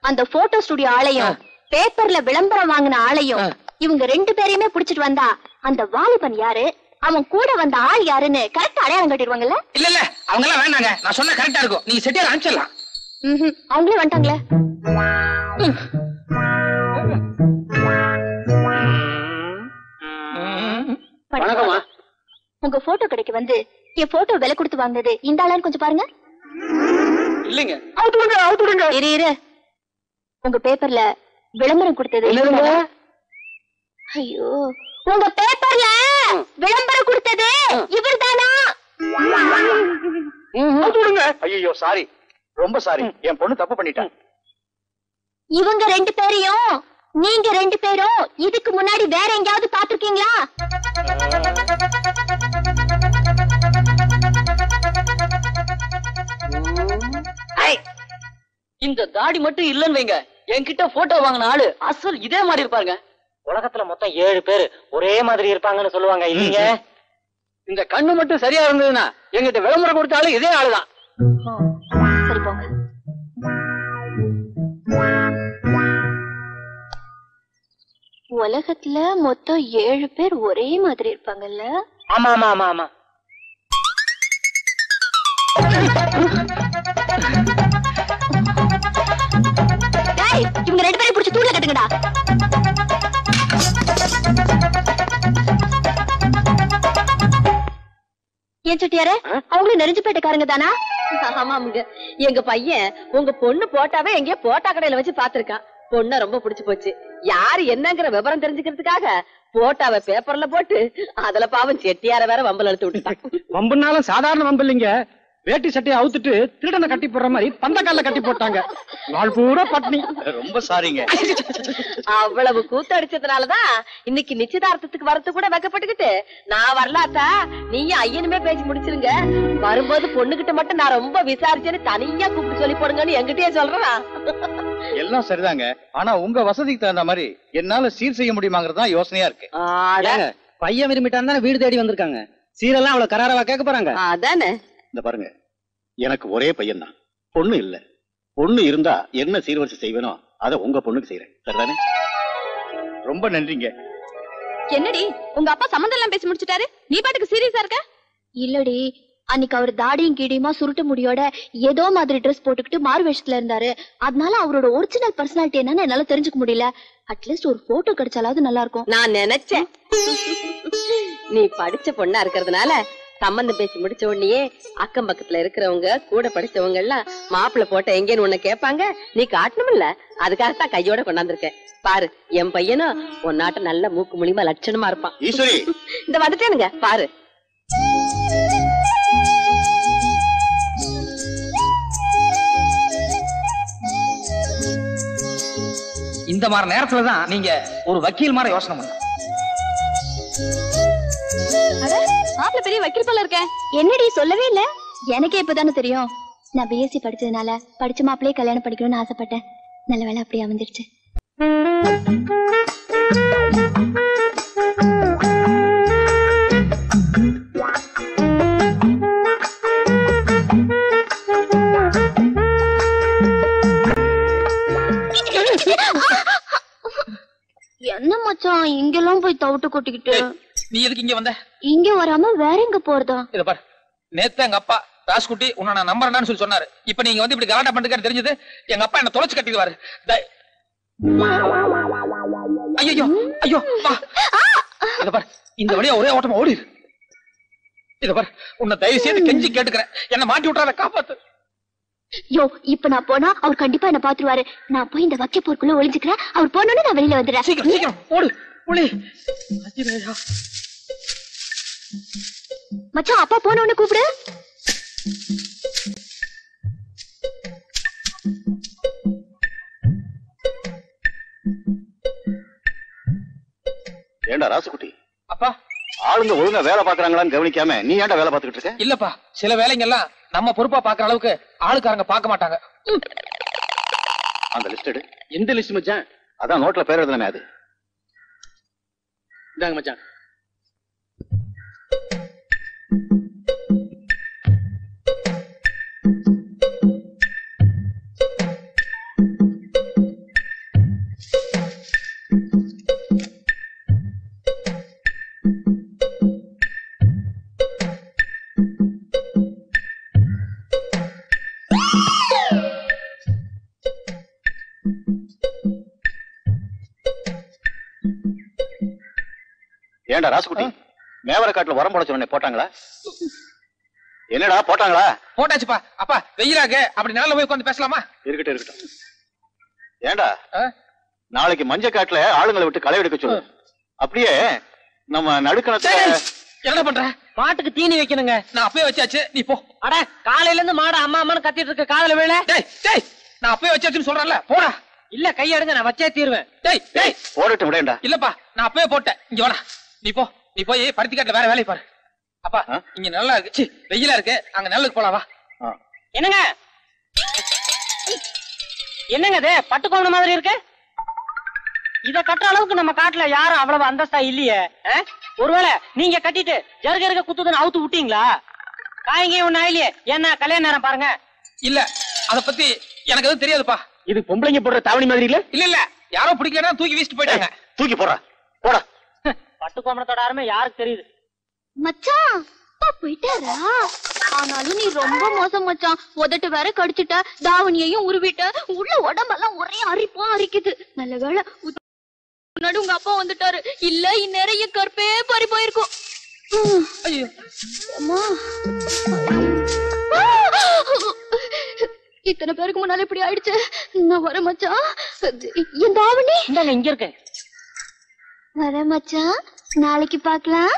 அந்த போட்டோ ஸ்டுடியோ ஆளையும் பேப்பர்ல விளம்பரம் வாங்கின ஆளையும் இவங்க 2 பேரையுமே புடிச்சிட்டு வந்தா அந்த வாலிபன் யாரு, அவன் கூட வந்த ஆள் யாருன்னு கரெக்டா அடையாளம் கட்டிடுவாங்கல்ல? இல்ல இல்ல, அவங்க எல்லாம் வேண்டாங்க. நான் சொன்ன கரெக்டா இருக்கும். நீங்க செட்டியார் அனுப்பிச்சிடலாம். அவங்களே வந்துட்டாங்களே. வணக்கம்மா. உங்க போட்டோ கடைக்கு வந்து என் போட்டோ விலை கொடுத்து வாங்கினது இந்த ஆளான்னு கொஞ்சம் பாருங்க. இல்லைங்க, இரு. உங்க பேப்பர்ல விளம்பரம் கொடுத்தது. ஐயோ, உங்க பேப்பர்ல விளம்பரம் கொடுத்தது இவர்தானா? ஐயோ சாரி, ரொம்ப சாரி, என் பொண்ணு தப்பு பண்ணிட்டான். இவங்க 2 பேரையும் நீங்க 2 பேரும் இதுக்கு முன்னாடி வேற எங்கயாவது பாத்துருக்கீங்களா? இந்த தாடி மட்டும் இல்லன்னு வைங்க, என்கிட்ட போட்டோ வாங்கின ஆளு அசல் இதே மாதிரி இருப்பாருங்க. உலகத்துல மொத்தம் 7 பேரு ஒரே மாதிரி இருப்பாங்கன்னு சொல்லுவாங்க இல்லீங்க? இந்த கண்ணு மட்டும் சரியா இருந்ததுன்னா எங்கிட்ட விளம்பரம் கொடுத்தாலும் இதே ஆளுதான். சரி போங்க. உலகத்துல மொத்தம் 7 பேர் ஒரே மாதிரி இருப்பாங்கல்ல? ஆமா ஆமா ஆமா ஆமா. இவங்க 2 பேரையும் பிடிச்சி தூள கட்டுங்கடா. ஏன் செட்டியாரே, அவங்களும் நெருஞ்சிப்பேட்டைக்காரங்க தானா? ஆமாமுங்க, எங்க பையன் உங்க பொண்ணு போட்டாவே எங்கேயோ போட்டா கடையில வச்சு பாத்துருக்கான். பொண்ண ரொம்ப பிடிச்சு போச்சு. யாரு என்னங்கிற விவரம் தெரிஞ்சுக்கிறதுக்காக போட்டாவை பேப்பர்ல போட்டு அதுல பாவம் செட்டியார வேற வம்பல் அழுத்து விட்டுட்டான். வம்புனாலும் சாதாரண வம்பு இல்லைங்க. வேட்டி சட்டையை அவுத்துட்டு திருடனை கட்டி போடுற மாதிரி பந்தக்கால கட்டி போட்டாங்க. நாள் பூரா பட்னி. ரொம்ப சாரிங்க. அவ்வளவு கூத்தடிச்சதுனாலதான் இன்னைக்கு நிச்சயதார்த்தத்துக்கு வரது கூட வெக்கப்பட்டுக்கிட்டு நான் வரலாத்தா நீயும் ஐயனுமே பேசி முடிச்சிருங்க, வரும்போது பொண்ணுகிட்ட மட்டும் நான் ரொம்ப விசாரிச்சேன்னு தனியா கூப்பிட்டு சொல்லி போடுங்கன்னு என்கிட்டயே சொல்றேன். எல்லாம் சரிதாங்க, ஆனா உங்க வசதிக்கு தகுந்த மாதிரி என்னால சீர் செய்ய முடியுமாங்கிறதா யோசனையா இருக்கு. பையன் விரும்பிட்டான் தானே வீடு தேடி வந்திருக்காங்க. சீரெல்லாம் அவ்வளவு கராரவா கேட்க போறாங்க? அதானே. இந்த பாருங்க, எனக்கு ஒரே பையன் தான், பொண்ணு இல்ல. பொண்ணு இருந்தா என்ன சீர்வரிசை செய்வேனோ அதை உங்க பொண்ணுக்கு செய்யறேன். சரிதானே? ரொம்ப நன்றிங்க. என்னடி உங்க அப்பா சம்மந்தம் எல்லாம் பேசி முடிச்சிட்டாரு, நீ பாட்டுக்கு சீரியஸா இருக்க? இல்லடி, அன்னைக்கு அவர் தாடியும் கீடியுமா சுருட்ட முடியோட ஏதோ மாதிரி ட்ரெஸ் போட்டுக்கிட்டு மாறு வேஷத்துல இருந்தாரு. அதனால அவரோட ஒரிஜினல் பர்சனாலிட்டி என்னன்னு என்னால தெரிஞ்சுக்க முடியல. அட்லீஸ்ட் ஒரு போட்டோ கிடைச்சாலாவது நல்லா இருக்கும். நான் நினைச்சேன் நீ படிச்ச பொண்ணா இருக்கிறதுனால சம்பந்தம் பேசி முடிச்ச உடனே அக்கம் பக்கத்துல இருக்கிறவங்க கூட படிச்சவங்க எல்லாம் மாப்பிள்ள போட்ட எங்கேன்னு உன்னை கேட்பாங்க, நீ காட்டணும்ல. அதுக்காகத்தான் கையோட கொண்டாந்துருக்கேன். பாரு, என் பையனும் உன் நாட்ட நல்ல மூக்கு மூலியமா லட்சணமா இருப்பான். ஈஸ்வரி, இந்த வந்துட்டேனுங்க பாரு. இந்த மாதிரி நேரத்துலதான் நீங்க ஒரு வக்கீல் மாதிரி யோசனை பண்ண. மாப்பிள்ள பெரிய வக்கீல் போல இருக்க. என்னடி சொல்லவே இல்ல? எனக்கே இப்பதானே தெரியும். நான் பிஎஸ்சி படிச்சதுனால படிச்ச மாப்பிள்ளையே கல்யாணம் படிக்கணும்னு ஆசைப்பட்டேன். நல்ல வேலை அப்படியே அமைஞ்சிருச்சு. என்ன மச்சான் இங்கெல்லாம் போய் தவிட்டு கொட்டிக்கிட்டு? நீ எதுக்கு இங்க வந்த? இங்க வராம வேற எங்க போறதா? இத பாரு, நேத்து எங்க அப்பா ராஸ்குட்டி உன்னை நான் நம்புறேன்னு சொல்லி சொன்னாரு. இப்ப நீங்க வந்து இப்படி கலாட்டா பண்ணிட்டு தெரிஞ்சது எங்க அப்பா என்ன தொலைச்சு கட்டிடுவாரு. ஐயோ ஐயோ, இத பாரு, இந்த வழியா ஒரே ஓட்டமா ஓடிடு. இத பாரு, உன்னை தயவு செய்து கெஞ்சி கேட்டுக்கிறேன், என்ன மாட்டி விட்டுறாத, காப்பாத்து. யோ, இப்ப நான் போனா அவர் கண்டிப்பா என்ன பாத்துருவாரு. நான் போய் இந்த வக்கே போருக்குள்ள ஒளிஞ்சுக்கிறேன். அவர் போனோன்னு நான் வெளியில வந்துடுறேன். சீக்கிரம் சீக்கிரம் ஓடு ஒளி. மச்சான், அப்பா போனோன்னு கூப்பிடு. ஏண்டா ராசுகுட்டி, அப்பா ஆளுங்க ஒழுங்கா வேலை பாக்குறாங்களான்னு கவனிக்காம நீ ஏன்டா வேலை பார்த்துக்கிட்டு இருக்க? இல்லப்பா, சில வேலைங்க எல்லாம் நம்ம பொறுப்பா பாக்குற அளவுக்கு ஆளுக்காரங்க பார்க்க மாட்டாங்க. அந்த லிஸ்ட் எடு. எந்த லிஸ்ட் மச்சான்? அதான் நோட்ல பேர் எழுதுனமே அது. இந்தாங்க மச்சான். ஏண்டா ராசுகுட்டி, மேவர காட்டுல உரம் போட சொன்ன போட்டாங்களா? என்னடா போட்டாங்களா? போட்டாச்சுப்பா. அப்பா வெயிலாக அப்படி நாள போய் உட்கார்ந்து பேசலாமா? இருக்கட்டும் இருக்கட்டும். ஏண்டா நாளைக்கு மஞ்ச காட்டுல ஆளுங்களை விட்டு களை எடுக்க சொல்லு. அப்படியே நம்ம நடுக்கணத்தை என்ன பண்ற? மாட்டுக்கு தீனி வைக்கணுங்க. நான் அப்பவே வச்சாச்சு, நீ போ. அட, காலையில இருந்து மாடு அம்மா அம்மான்னு கத்திட்டு இருக்க, காதல வேலை. டேய் டேய், நான் அப்பவே வச்சாச்சுன்னு சொல்றேன்ல, போடா. இல்ல, கையெடுங்க, நான் வச்சே தீருவேன். டேய் டேய், போடட்டும் விடேண்டா. இல்லப்பா, நான் அப்பவே போட்டேன். இங்க வாடா, நீ போ. நீ போய் பருத்தி காட்டுல வேற வேலையை பாரு. அப்பா இங்க நல்லா இருக்கு, வெயிலா இருக்கு, அங்க நல்லதுக்கு போலாம், வா. என்னங்க என்னங்க இது பட்டு கோவண மாதிரி இருக்கு? இத கட்டுற அளவுக்கு நம்ம காட்டுல யாரும் அவ்வளவு அந்தஸ்தா இல்லையே. ஒருவேளை நீங்க கட்டிட்டு ஜருக இருக்க குத்துதுன்னு அவுத்து விட்டீங்களா? காய்ங்க ஒண்ணு ஆயிலையே. என்ன கல்யாண நேரம் பாருங்க. இல்ல, அத பத்தி எனக்கு எதுவும் தெரியாதுப்பா. இது பொம்பளைங்க போடுற தாவணி மாதிரி இல்ல? இல்ல இல்ல, யாரோ பிடிக்கலன்னா தூக்கி வீசிட்டு போயிட்டாங்க. தூக்கி போடா, போடா. பட்டு கோமணத்தோட அருமை யாருக்கு தெரியுது? மச்சான், அப்பா போயிட்டாரா? ஆனாலும் நீ ரொம்ப மோசம் மச்சான். உதட்டு வேற கடிச்சிட்ட, தாவணியையும் உருவிட்ட, உள்ள உடம்பெல்லாம் ஒரே அரிப்பா அரிக்குது. நல்ல வேளை முன்னாடி உங்க அப்பா வந்துட்டாரு, இல்ல இந்நேரம் கற்பே பறி போயிருக்கும். ஐயோ அம்மா, இத்தனை பேருக்கு முன்னால இப்படி ஆயிடுச்சு. நான் வர மச்சான். என் தாவணி இங்க இருக்கு. வர மச்சான், நாளைக்கு பாக்கலாம்.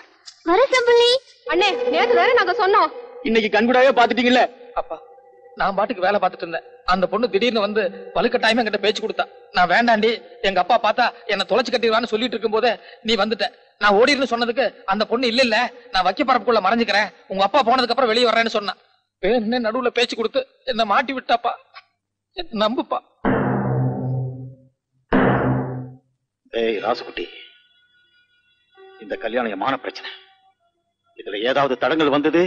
வர சம்பளி. அண்ணே, நேத்து வேற நாங்க சொன்னோம். இன்னைக்கு கண்கூடாவே பாத்துட்டீங்கல்ல. அப்பா, நான் பாட்டுக்கு வேலை பார்த்துட்டு இருந்தேன். அந்த பொண்ணு திடீர்னு வந்து வலுக்கட்டாயமா என்கிட்ட பேச்சு கொடுத்தா. நான் வேண்டாண்டி, எங்க அப்பா பார்த்தா என்ன தொலைச்சு கட்டிடுவான்னு சொல்லிட்டு இருக்கும் போதே நீ வந்துட்ட. நான் ஓடின்னு சொன்னதுக்கு அந்த பொண்ணு இல்ல இல்ல, நான் வைக்க பரப்புக்குள்ள மறைஞ்சுக்கிறேன், உங்க அப்பா போனதுக்கு அப்புறம் வெளியே வர்றேன்னு சொன்னான். என்ன நடுவுல பேச்சு கொடுத்து என்ன மாட்டி விட்டாப்பா. நம்புப்பா. ஏய் ராசுகுட்டி, இந்த கல்யாணம் மான பிரச்சனை. இதுல ஏதாவது தடங்கள் வந்தது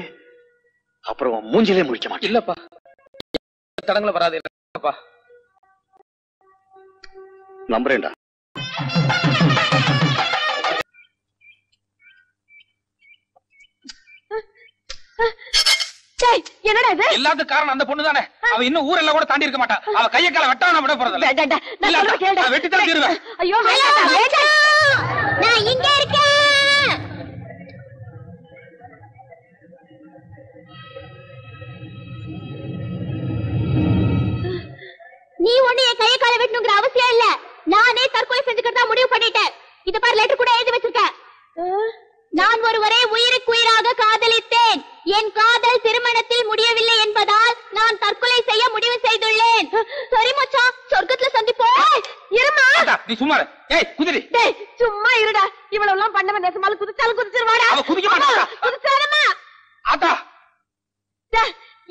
அப்புறம் மூஞ்சிலே முடிக்க மாட்டேன். இல்லப்பா, தடங்களை வராது. இல்லப்பா, நம்புறேன்டா. என்னடா இது? எல்லாத்துக்கும் காரணம் அந்த பொண்ணு தானே. அவ இன்னும் ஊரெல்லாம் கூட தாண்டி இருக்க மாட்டா. அவ கைய கால வெட்டாம விட போறதில்ல. வெட்டித்தான் தீருவேன். ஐயோ நான் இங்க இருக்கேன். நீ ஒண்ணு என் கைய கால வெட்டணுங்கிற அவசியம் இல்ல. நானே தற்கொலை செஞ்சுக்கிறதா முடிவு பண்ணிட்டேன். இத பாரு, லெட்டர் கூட எழுதி வச்சிருக்கேன். நான் ஒருவரை உயிருக்குயிராக காதலித்தேன். என் காதல் திருமணத்தில் முடியவில்லை என்பதால் நான் தற்கொலை செய்ய முடிவு செய்துள்ளேன். சரி மச்சான், சொர்க்கத்துல சந்திப்போம். இருமா. நீ சும்மா இரு. ஏய் குதிரி. டேய் சும்மா இருடா. இவ்வளவு எல்லாம் பண்ணவன் நேசமால குதிச்சாலும் குதிச்சிருவாடா. அவ குதிக்க மாட்டா. குதிச்சாரமா. ஆத்தா.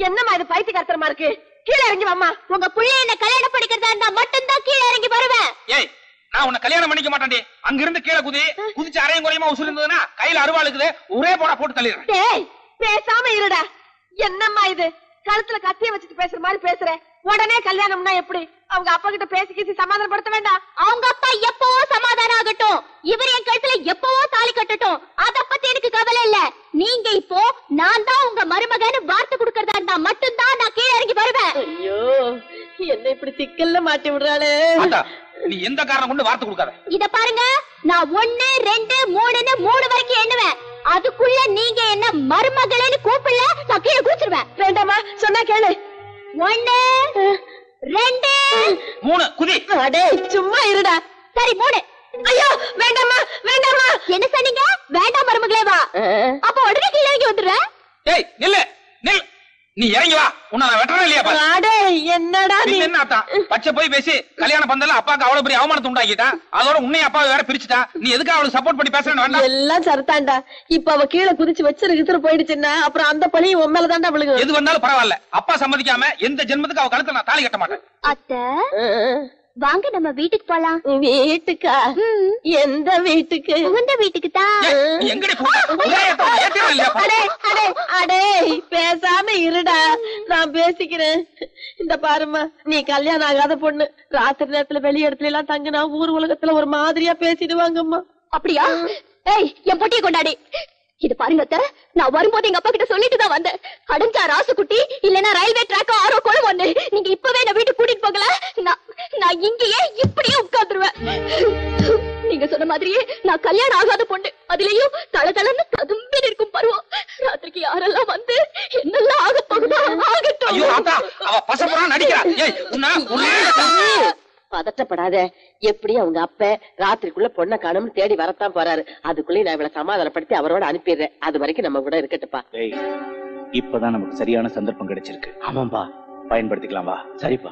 என்னம்மா இது பைத்தியக்காரத்தனமா இருக்கு? கீழே இறங்கி வாம்மா. உங்க புள்ள என்ன கல்யாணம் பண்ணிக்கிறதா இருந்தா மட்டும்தான் கீழே இறங்கி வருவேன். ஏய் நான் உன்னை கல்யாணம் பண்ணிக்க மாட்டேன்டி. அங்க இருந்து கீழே குதிச்சு அரையும் குறையுமா உசுறு இருந்ததுன்னா கையில அருவாள் இருக்குது, ஒரே போடா போட்டு தள்ளிடுறேன். டேய் பேசாம இருடா. என்னம்மா இது? கழுத்துல கத்திய வச்சுட்டு பேசுற மாதிரி பேசுற. உடனே கல்யாணம்னா எப்படி? அவங்க அப்பா கிட்ட பேசி சமாதானப்படுத்த வேண்டாம். அவங்க அப்பா எப்பவோ சமாதானம் ஆகட்டும், இவர் என் கழுத்துல எப்பவோ தாலி கட்டட்டும். அத பத்தி எனக்கு கவலை இல்ல. நீங்க இப்போ நான் தான் உங்க மருமகன்னு வார்த்தை கொடுக்கறதா இருந்தா மட்டும்தான் நான் கீழே இறங்கி வருவேன். ஐயோ என்ன இப்படி சிக்கல்ல மாட்டி விடுறாளே. நீ எந்த காரணம் கொண்டு வார்த்தை கொடுக்காத. இத பாருங்க, நான் 1 2 3ன்னு 3 வரைக்கும் எண்ணுவேன். அதுக்குள்ள நீங்க என்ன மருமகளேன்னு கூப்பிடல, நான் கீழே குதிச்சிருவேன். வேண்டாமா, சொன்னா கேளு. 1 2 3 குதி. அடே சும்மா இருடா. சரி 3. ஐயோ வேண்டாமா வேண்டாமா. என்ன சொன்னீங்க? வேண்டாம் மருமகளே வா. அப்ப உடனே கீழே இறங்கி வந்துடுறேன். ஏய் நில்லு நில். நீ இறங்கி வா. உன்னை நான் வெட்டறேன் இல்லையா பாரு. அடே என்னடா நீ? என்ன ஆத்தா பச்சை போய் பேசி கல்யாணம் பந்தல்ல அப்பாக்கு அவ்வளவு பெரிய அவமானத்தை உண்டாக்கிட்டா. அதோட உன்னை அப்பாவை வேற பிரிச்சுட்டா. நீ எதுக்கு அவளுக்கு சப்போர்ட் பண்ணி பேசுறேன்னு வேண்டாம். எல்லாம் சரிதான்டா. இப்ப அவ கீழே குதிச்சு வச்சிரு போயிடுச்சுன்னா அப்புறம் அந்த பழியும் உன் மேலதான்டா விழுகும். எது வந்தாலும் பரவாயில்ல. அப்பா சம்மதிக்காம எந்த ஜென்மத்துக்கு அவ கழுத்துல நான் தாலி கட்ட மாட்டேன். அத்தை வாங்க நம்ம வீட்டுக்கு போலாம். வீட்டுக்கா? எந்த வீட்டுக்கு? உங்க வீட்டுக்கு தான். எங்கடி போற? அடே பேசாம இருடா, நான் பேசிக்கிறேன். இந்த பாருமா, நீ கல்யாணம் ஆகாத பொண்ணு. ராத்திரி நேரத்துல வெளி இடத்துல எல்லாம் தங்கினா ஊர் உலகத்துல ஒரு மாதிரியா பேசிடுவாங்கம்மா. அப்படியா? ஏய் என் பொட்டியை கொண்டாடி. இது பாருங்க அத்தை, நான் வரும்போது எங்க அப்பா கிட்ட சொல்லிட்டு தான் வந்தேன். அடைஞ்சா ராசுக்குட்டி இல்லன்னா ரயில்வே ட்ராக் ஆரோ கொழு ஒண்ணு. நீங்க இப்பவே என்ன வீட்டுக்கு கூட்டிட்டு போகல, நான் இங்கேயே இப்படியே உட்கார்ந்துருவேன். நீங்க சொன்ன மாதிரியே நான் கல்யாணம் ஆகாத பொண்ணு. அதுலயும் தளதளன்னு ததும்பி இருக்கும் பருவம். ராத்திரிக்கு யாரெல்லாம் வந்து என்னெல்லாம் ஆக போகுதோ ஆகட்டும். ஐயோ ஆத்தா, அவ பசப்புறா நடிக்கிறா. ஏய் உன்ன பதட்டப்படாத. எப்படி அவங்க அப்ப ராத்திரிக்குள்ள பொண்ணை காணும்னு தேடி வரத்தான் போறாரு. அதுக்குள்ளே நான் இவளை சமாதானப்படுத்தி அவரோட அனுப்பிடுறேன். அது வரைக்கும் நம்ம கூட இருக்கட்டுப்பா. இப்பதான் நமக்கு சரியான சந்தர்ப்பம் கிடைச்சிருக்கு. ஆமாம்பா, பயன்படுத்திக்கலாம் வா. சரிப்பா.